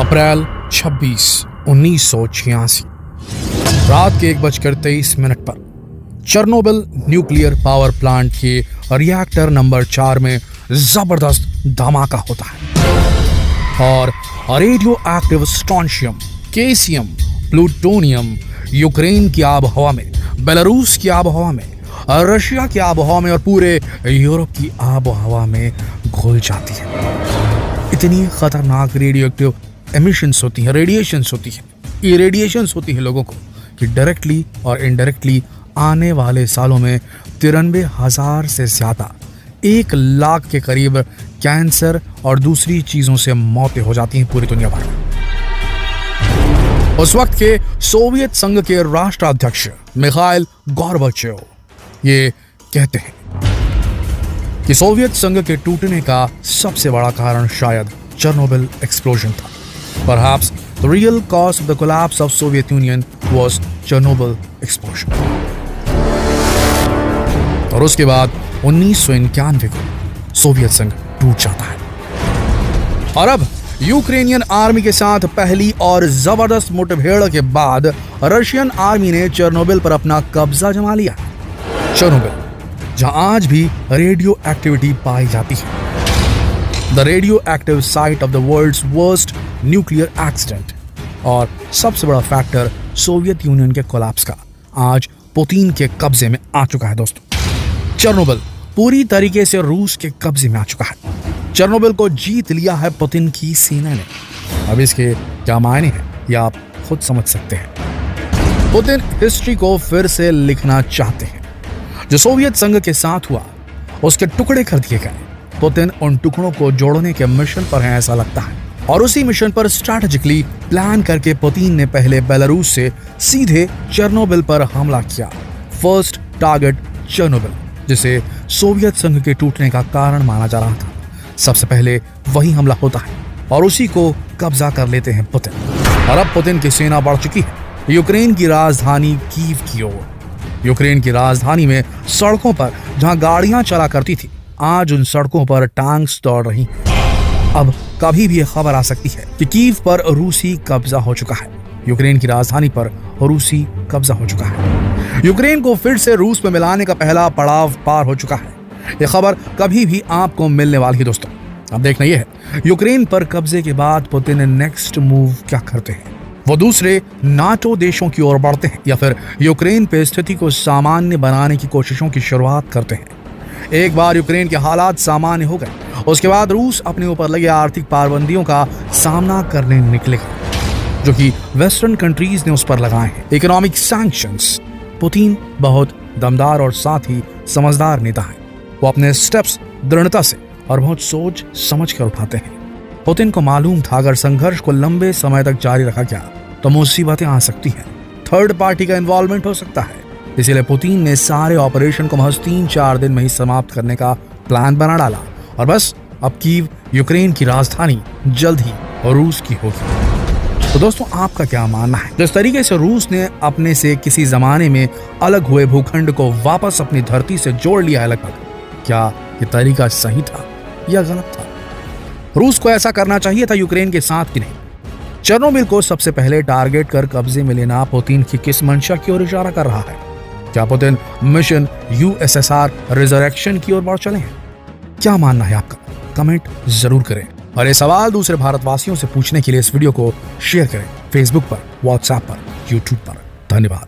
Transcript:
अप्रैल 26, 1986 रात के 1:23 पर चेर्नोबिल न्यूक्लियर पावर प्लांट के रिएक्टर नंबर 4 में जबरदस्त धमाका होता है और radioactive strontium, caesium, plutonium Ukraine की आबहवा में, बेलारूस की आबहवा में, रशिया की आबहवा में और पूरे यूरोप की आबहवा में घुल जाती है। इतनी खतरनाक रेडियो एक्टिव एमिशंस होती हैं, रेडिएशंस होती हैं, इरेडिएशंस होती हैं लोगों को कि डायरेक्टली और इनडायरेक्टली आने वाले सालों में 93,000 से ज्यादा 1 लाख के करीब कैंसर और दूसरी चीजों से मौतें हो जाती हैं पूरी दुनिया भर में। उस वक्त के सोवियत संघ के राष्ट्राध्यक्ष मिखाइल गॉर्बाचेव ये कहते हैं कि सोवियत संघ के टूटने का सबसे बड़ा कारण शायद चेर्नोबिल एक्सप्लोजन था। Perhaps the real cause of the collapse of Soviet Union was Chernobyl explosion. और उसके बाद 1991 को सोवियत संघ टूट जाता है और अब यूक्रेनियन आर्मी के साथ पहली और जबरदस्त मुठभेड़ के बाद रशियन आर्मी ने चेर्नोबिल पर अपना कब्जा जमा लिया। चेर्नोबिल जहां आज भी रेडियो एक्टिविटी पाई जाती है, the radioactive site of the world's worst nuclear accident और सबसे बड़ा फैक्टर सोवियत यूनियन के कोलैप्स का आज पुतिन के कब्जे में आ चुका है। दोस्तों, चेर्नोबिल पूरी तरीके से रूस के कब्जे में आ चुका है। चेर्नोबिल को जीत लिया है पुतिन की सेना ने। अब इसके क्या मायने हैं ये आप खुद समझ सकते हैं। पुतिन हिस्ट्री को फिर से लिखना चाहते हैं। जो सोवियत संघ के साथ हुआ उसके टुकड़े कर दिए गए। पुतिन उन टुकड़ों को जोड़ने के मिशन पर है ऐसा लगता है और उसी मिशन पर स्ट्रैटेजिकली प्लान करके पुतिन ने पहले बेलारूस से सीधे चेर्नोबिल पर हमला किया। फर्स्ट टारगेट चेर्नोबिल, जिसे सोवियत संघ के टूटने का कारण माना जा रहा था। सबसे पहले वही हमला होता है और उसी को कब्जा कर लेते हैं पुतिन। और अब पुतिन की सेना बढ़ चुकी है यूक्रेन की राजधानी कीव की ओर। यूक्रेन की राजधानी में सड़कों पर जहां गाड़ियां चला करती थी, आज उन सड़कों पर टैंक्स दौड़ रही हैं। अब कभी भी खबर आ सकती है कि कीव पर रूसी कब्जा हो चुका है। यूक्रेन की राजधानी पर रूसी कब्जा हो चुका है। यूक्रेन को फिर से रूस में मिलाने का पहला पड़ाव पार हो चुका है। यह खबर कभी भी आपको मिलने वाली है। दोस्तों, अब देखना यह है यूक्रेन पर कब्जे के बाद पुतिन नेक्स्ट मूव क्या करते हैं। वो दूसरे नाटो देशों की ओर बढ़ते हैं या फिर यूक्रेन पे स्थिति को सामान्य बनाने की कोशिशों की शुरुआत करते हैं। एक बार यूक्रेन के हालात सामान्य हो गए, उसके बाद रूस अपने ऊपर लगे आर्थिक पाबंदियों का सामना करने निकलेगा जो कि वेस्टर्न कंट्रीज ने उस पर लगाए हैं, इकोनॉमिक सैंक्शंस। पुतिन बहुत दमदार और साथ ही समझदार नेता है। वो अपने स्टेप्स दृढ़ता से और बहुत सोच समझ कर उठाते हैं। पुतिन को मालूम था अगर संघर्ष को लंबे समय तक जारी रखा गया तो मुसीबतें आ सकती हैं, थर्ड पार्टी का इन्वॉल्वमेंट हो सकता है। इसीलिए पुतिन ने सारे ऑपरेशन को महज 3-4 दिन में ही समाप्त करने का प्लान बना डाला और बस अब कीव यूक्रेन की राजधानी जल्द ही रूस की होगी। तो दोस्तों, आपका क्या मानना है? जिस तरीके से रूस ने अपने से किसी जमाने में अलग हुए भूखंड को वापस अपनी धरती से जोड़ लिया है लगभग, क्या ये तरीका सही था या गलत था? रूस को ऐसा करना चाहिए था यूक्रेन के साथ कि नहीं? चेर्नोबिल को सबसे पहले टारगेट कर कब्जे में लेना पुतिन की किस मंशा की ओर इशारा कर रहा है? क्या पुतिन मिशन यूएसएसआर रिजरेक्शन की ओर बढ़ चले हैं? क्या मानना है आपका? कमेंट जरूर करें और ये सवाल दूसरे भारतवासियों से पूछने के लिए इस वीडियो को शेयर करें फेसबुक पर, व्हाट्सएप पर, यूट्यूब पर। धन्यवाद।